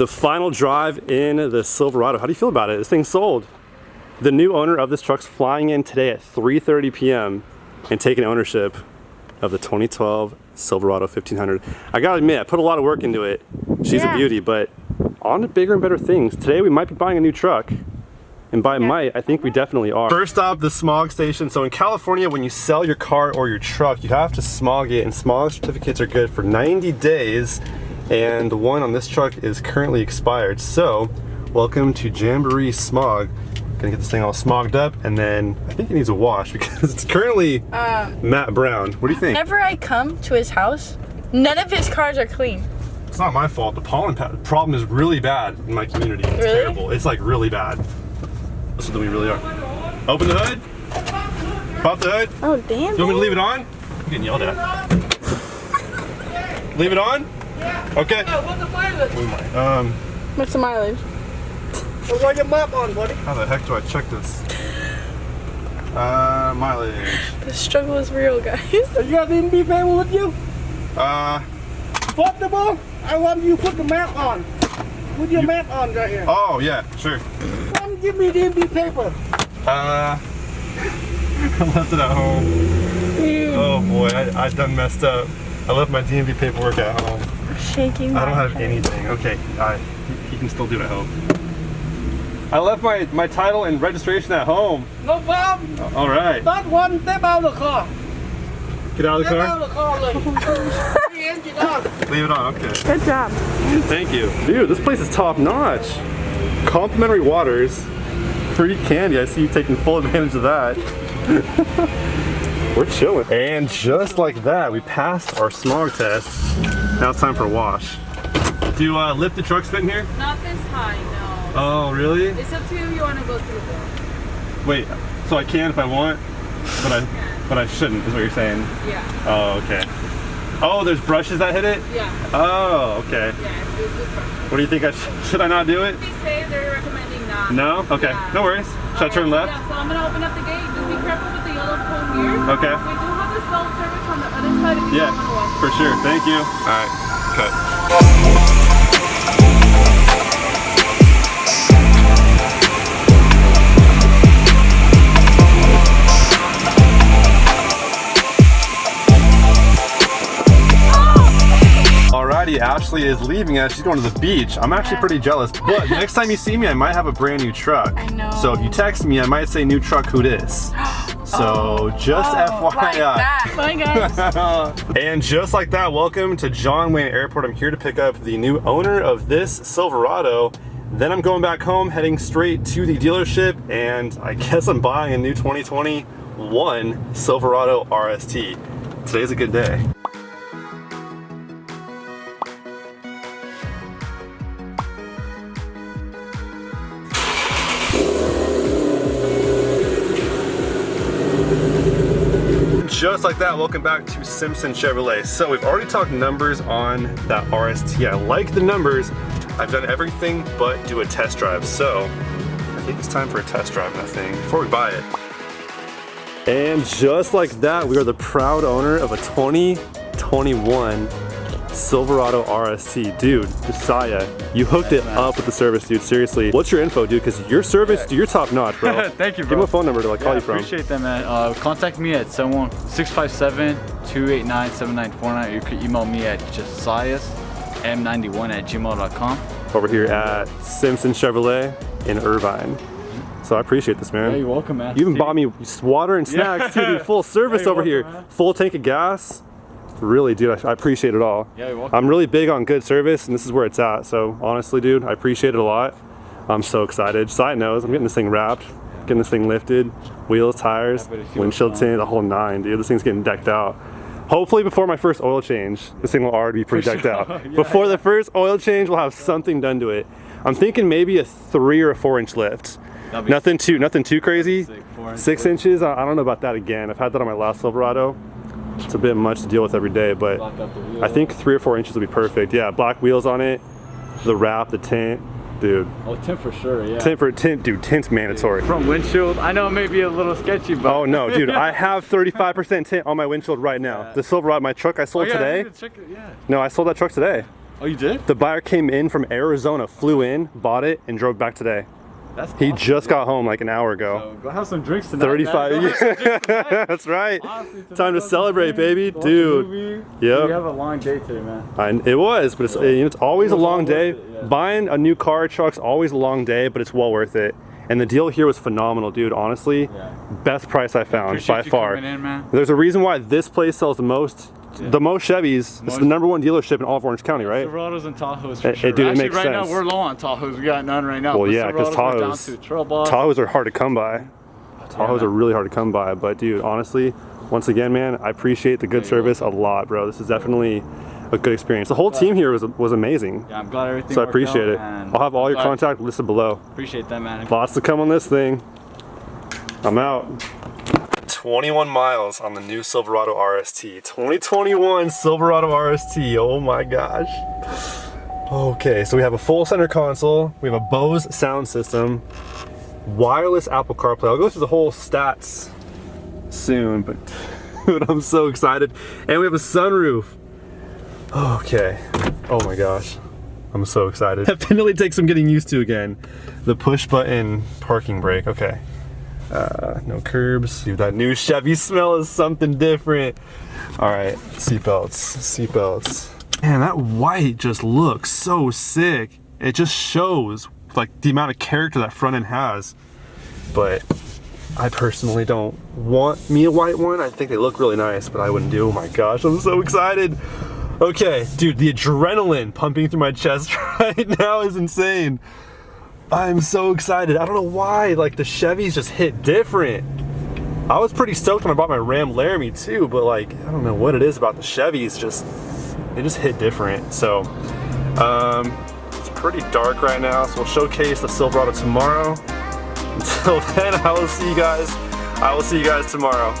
The final drive in the Silverado. How do you feel about it? This thing's sold. The new owner of this truck's flying in today at 3:30 p.m. and taking ownership of the 2012 Silverado 1500. I gotta admit, I put a lot of work into it. She's a beauty, but on to bigger and better things. Today we might be buying a new truck. And by might, I think we definitely are. First stop, the smog station. So in California, when you sell your car or your truck, you have to smog it, and smog certificates are good for 90 days. And the one on this truck is currently expired. So, welcome to Jamboree Smog. Gonna get this thing all smogged up, and then I think it needs a wash because it's currently matte brown. What do you think? Whenever I come to his house, none of his cars are clean. It's not my fault. The pollen problem is really bad in my community. It's terrible. It's like really bad. So we really are. Open the hood. Pop the hood. Oh, damn. You want me to leave it on? I'm getting yelled at. Leave it on? Yeah. Okay. What's the mileage? What's the mileage? What's your map on, buddy? How the heck do I check this? Mileage. The struggle is real, guys. You have DMV paper with you? First of all, I want you to put the map on. Put your map on right here. Oh, yeah, sure. Come give me DMV paper. I left it at home. Oh boy, I done messed up. I left my DMV paperwork at home. I'm shaking. I don't have anything. Okay, he can still do it, I hope. I left my title and registration at home. No problem. All right. Not one, step out of the car. Get out of the Step car? out of the car, like. Put the engine on. Leave it on, okay. Good job. Thank you. Dude, this place is top notch. Complimentary waters, free candy. I see you taking full advantage of that. We're chilling. And just like that, we passed our smog test. Now it's time for a wash. Do you lift the trucks fit in here? Not this high, no. Oh, really? It's up to you. You want to go through the door. Wait, so I can if I want, but I shouldn't, is what you're saying? Yeah. Oh, okay. Oh, there's brushes that hit it? Yeah. Oh, okay. Yeah, it's good brush. What do you think? Should I not do it? They say they're recommending not. No? Okay, Yeah. no worries. Should I turn left? Yeah, so I'm going to open up the gate. Just be careful with the yellow cone here. Okay. We do have the self-service on the other side if you Yeah, don't want to walk. for sure. Thank you. All right, cut. Alrighty, Ashley is leaving us. She's going to the beach. I'm actually pretty jealous, but next time you see me, I might have a brand new truck. I know. So if you text me, I might say new truck, who dis? So just FYI. Like that. Bye, guys. And just like that, welcome to John Wayne Airport. I'm here to pick up the new owner of this Silverado. Then I'm going back home, heading straight to the dealership, and I guess I'm buying a new 2021 Silverado Rst. Today's a good day. Just like that, welcome back to Simspson Chevrolet. So we've already talked numbers on that RST. I like the numbers. I've done everything but do a test drive. So I think it's time for a test drive, I think, before we buy it. And just like that, we are the proud owner of a 2021 Silverado RST. Dude, Josiah, you hooked it up with the service, dude. Seriously. What's your info, dude? Because your service, dude, you're top notch, bro. Thank you, bro. Give them a phone number to call you from. Appreciate that, man. Contact me at 657-289-7949. You could email me at jesaiahsm91@gmail.com. Over here at Simspson Chevrolet in Irvine. So I appreciate this, man. Yeah, you're welcome, man. You even bought me water and snacks too, dude. Full service over here. Man. Full tank of gas. Really, dude, I appreciate it all. Yeah, you're welcome. I'm really big on good service, and this is where it's at. So honestly, dude, I appreciate it a lot. I'm so excited. Side knows, I'm getting this thing wrapped, getting this thing lifted, wheels, tires, windshield tint, the whole nine, dude. This thing's getting decked out. Hopefully before my first oil change, this thing will already be pretty decked out. Before the first oil change, we'll have something done to it. I'm thinking maybe a 3 or 4 inch lift. Nothing too crazy. 6 inches, I don't know about that again. I've had that on my last Silverado. It's a bit much to deal with every day, but I think 3 or 4 inches would be perfect. Yeah, black wheels on it, the wrap, the tint, dude. Oh, tint for sure, yeah. Tint, dude, tint's mandatory. From windshield, I know it may be a little sketchy, but... Oh no, dude, I have 35% tint on my windshield right now. The Silverado, my truck I sold today. Check it, yeah. No, I sold that truck today. Oh, you did? The buyer came in from Arizona, flew in, bought it, and drove back today. That's He awesome, just dude. got home like an hour ago. So go have some drinks tonight. 35 man. Go have some drinks tonight. That's right. Honestly, tonight, Time to go celebrate, baby. watch a Dude. movie. Yep. We have a long day today, man. It was, but it's always It a was long all day. worth it, yeah. Buying a new car or truck's always a long day, but it's well worth it. And the deal here was phenomenal, dude. Honestly, Yeah. best price I found Appreciate by you far. coming in, man. There's a reason why this place sells the most Chevys. It's the #1 dealership in all of Orange County, right? Silverados and Tahoes for Dude, sure. it Actually, makes right sense. now we're low on Tahoes. We got none right now. Well, but yeah, because Silverados, we're down Tahoes, to Trail Boss. Tahoes are hard to come by. Tahoes man. are really hard to come by. But dude, honestly, once again, man, I appreciate the good service a lot, bro. This is definitely a good experience. The whole team here was amazing. Yeah, I'm glad everything So I worked appreciate out, it. and I'll have all your glad- contact listed below. Appreciate that, man. Lots to come on this thing. I'm out. 21 miles on the new Silverado RST. 2021 Silverado RST. Oh my gosh. Okay, so we have a full center console. We have a Bose sound system. Wireless Apple CarPlay. I'll go through the whole stats soon, but dude, I'm so excited. And we have a sunroof. Okay. Oh my gosh. I'm so excited. Definitely takes some getting used to again. The push button parking brake. Okay. No curbs. Dude, that new Chevy smell is something different. All right, seatbelts. Man, that white just looks so sick. It just shows like the amount of character that front end has. But I personally don't want me a white one. I think they look really nice, but I wouldn't do. Oh my gosh, I'm so excited. Okay, dude, the adrenaline pumping through my chest right now is insane. I'm so excited. I don't know why, like the Chevys just hit different. I was pretty stoked when I bought my Ram Laramie too, but like, I don't know what it is about the Chevys, they just hit different. So, it's pretty dark right now, so we'll showcase the Silverado tomorrow. Until then, I will see you guys tomorrow.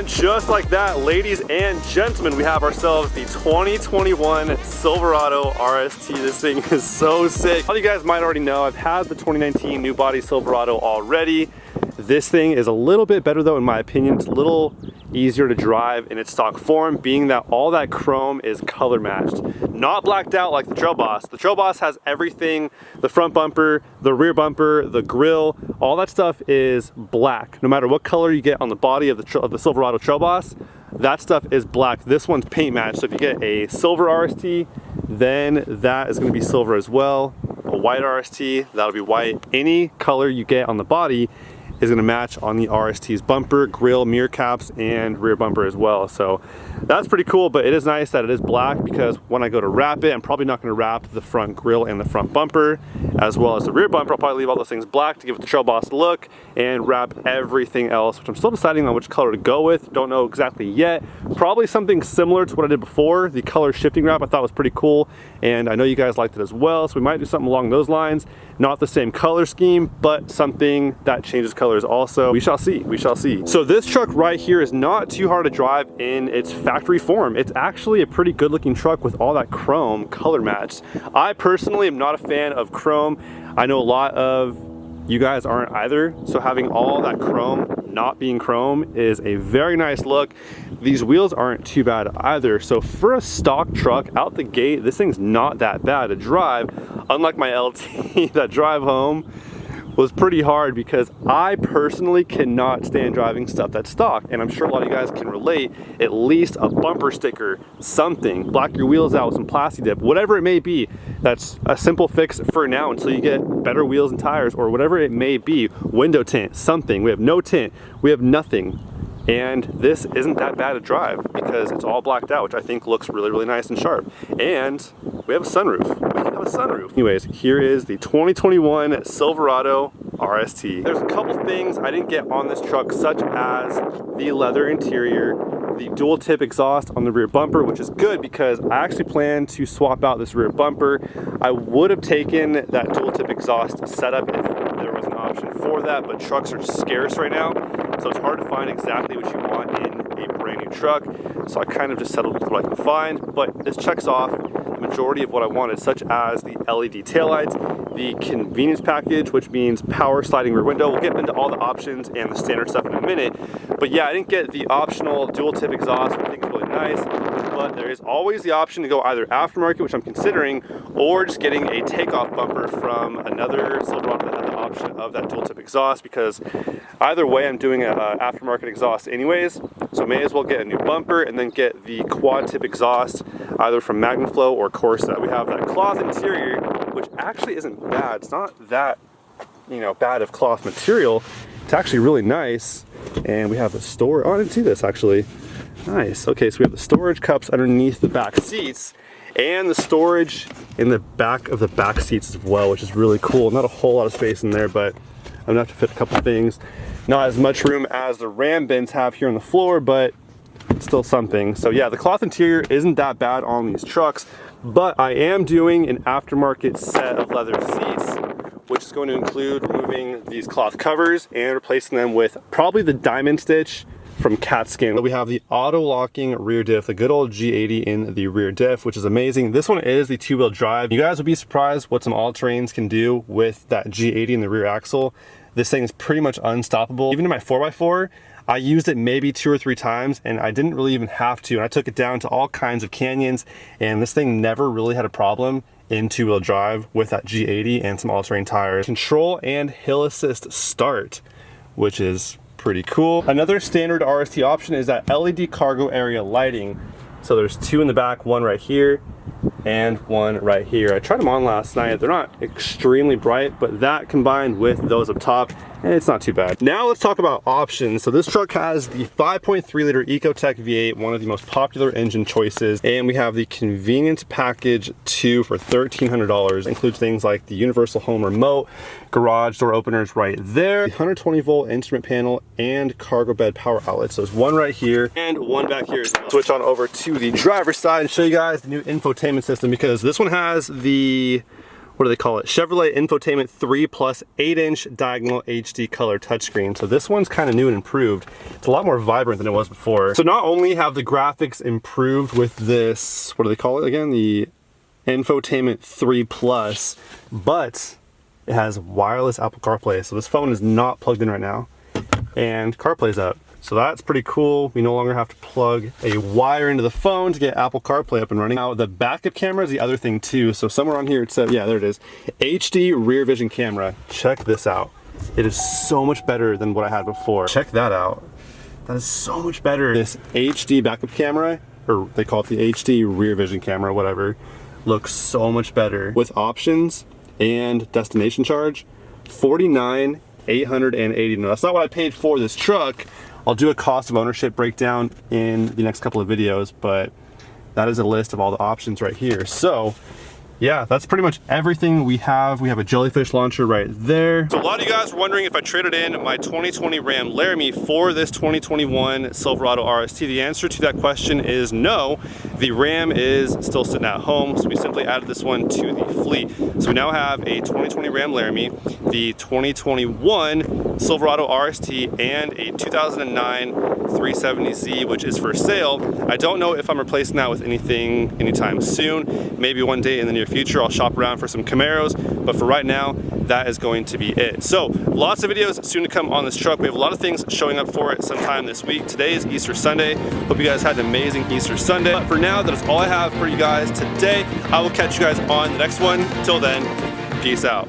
Just like that, ladies and gentlemen, we have ourselves the 2021 Silverado RST. This thing is so sick. A lot of you guys might already know, I've had the 2019 new body Silverado already. This thing is a little bit better though, in my opinion. It's a little easier to drive in its stock form, being that all that chrome is color matched. Not blacked out like the Trail Boss. The Trail Boss has everything, the front bumper, the rear bumper, the grille, all that stuff is black. No matter what color you get on the body of the Silverado Trail Boss, that stuff is black. This one's paint matched. So if you get a silver RST, then that is gonna be silver as well. A white RST, that'll be white. Any color you get on the body is going to match on the RST's bumper, grille, mirror caps, and rear bumper as well. So that's pretty cool, but it is nice that it is black because when I go to wrap it, I'm probably not going to wrap the front grille and the front bumper as well as the rear bumper. I'll probably leave all those things black to give it the Trail Boss look and wrap everything else, which I'm still deciding on which color to go with. Don't know exactly yet. Probably something similar to what I did before. The color shifting wrap I thought was pretty cool, and I know you guys liked it as well, so we might do something along those lines. Not the same color scheme, but something that changes colors also. We shall see, we shall see. So this truck right here is not too hard to drive in its factory form. It's actually a pretty good looking truck with all that chrome color matched. I personally am not a fan of chrome. I know a lot of you guys aren't either, so having all that chrome not being chrome is a very nice look. These wheels aren't too bad either, so for a stock truck out the gate, this thing's not that bad to drive, unlike my LT. That drive home was pretty hard because I personally cannot stand driving stuff that's stock, and I'm sure a lot of you guys can relate. At least a bumper sticker, something, black your wheels out with some plasti dip, whatever it may be. That's a simple fix for now until you get better wheels and tires or whatever it may be. Window tint, something. We have no tint, we have nothing. And this isn't that bad to drive because it's all blacked out, which I think looks really, really nice and sharp. And we have a sunroof. Anyways, here is the 2021 Silverado RST. There's a couple things I didn't get on this truck, such as the leather interior. the dual tip exhaust on the rear bumper, which is good because I actually plan to swap out this rear bumper. I would have taken that dual tip exhaust setup if there was an option for that, but trucks are scarce right now, so it's hard to find exactly what you want in a brand new truck. So I kind of just settled with what I can find, but this checks off the majority of what I wanted, such as the LED taillights, the convenience package, which means power sliding rear window. We'll get into all the options and the standard stuff in a minute. But yeah, I didn't get the optional dual tip exhaust, which I think is really nice. But there is always the option to go either aftermarket, which I'm considering, or just getting a takeoff bumper from another Silverado that had the option of that dual tip exhaust, because either way I'm doing an aftermarket exhaust anyways, so may as well get a new bumper and then get the quad tip exhaust either from Magnaflow or Corsa. We have that cloth interior, which actually isn't bad. It's not that, you know, bad of cloth material. It's actually really nice. And we have the storage. Oh, I didn't see this actually. Nice. Okay, so we have the storage cups underneath the back seats and the storage in the back of the back seats as well, which is really cool. Not a whole lot of space in there, but I'm gonna have to fit a couple things. Not as much room as the Ram bins have here on the floor, but still something. So yeah, the cloth interior isn't that bad on these trucks, but I am doing an aftermarket set of leather seats, which is going to include removing these cloth covers and replacing them with probably the diamond stitch from Catskin. We have the auto locking rear diff, the good old G80 in the rear diff, which is amazing. This one is the 2-wheel drive. You guys would be surprised what some all-terrains can do with that G80 in the rear axle. This thing is pretty much unstoppable. Even in my 4x4, I used it maybe 2 or 3 times and I didn't really even have to. And I took it down to all kinds of canyons and this thing never really had a problem in 2-wheel drive with that G80 and some all-terrain tires. Control and hill assist start, which is pretty cool. Another standard RST option is that LED cargo area lighting. So there's 2 in the back, 1 right here and 1 right here. I tried them on last night. They're not extremely bright, but that combined with those up top, it's not too bad. Now let's talk about options. So this truck has the 5.3 liter Ecotec V8, one of the most popular engine choices, and we have the convenience package 2 for $1,300. Includes things like the universal home remote, garage door openers right there, the 120 volt instrument panel, and cargo bed power outlets. So there's 1 right here and 1 back here. Switch on over to the driver's side and show you guys the new infotainment system, because this one has the, what do they call it? Chevrolet Infotainment 3 Plus 8-inch diagonal HD color touchscreen. So this one's kind of new and improved. It's a lot more vibrant than it was before. So not only have the graphics improved with this, what do they call it again? The Infotainment 3 Plus, but it has wireless Apple CarPlay. So this phone is not plugged in right now and CarPlay's up. So that's pretty cool. We no longer have to plug a wire into the phone to get Apple CarPlay up and running. Now the backup camera is the other thing too. So somewhere on here it said, yeah, there it is. HD rear vision camera. Check this out. It is so much better than what I had before. Check that out. That is so much better. This HD backup camera, or they call it the HD rear vision camera, whatever, looks so much better. With options and destination charge, $49,880. Now that's not what I paid for this truck. I'll do a cost of ownership breakdown in the next couple of videos, but that is a list of all the options right here. So yeah, that's pretty much everything we have. We have a jellyfish launcher right there. So a lot of you guys were wondering if I traded in my 2020 Ram Laramie for this 2021 Silverado RST. The answer to that question is no. The Ram is still sitting at home, so we simply added this one to the fleet. So we now have a 2020 Ram Laramie, the 2021 Silverado RST, and a 2009 370Z, which is for sale. I don't know if I'm replacing that with anything anytime soon. Maybe one day in the near future I'll shop around for some Camaros, but for right now that is going to be it. So lots of videos soon to come on this truck. We have a lot of things showing up for it sometime this week. Today is Easter Sunday. Hope you guys had an amazing Easter Sunday. But for now, that is all I have for you guys today. I will catch you guys on the next one. Till then, peace out.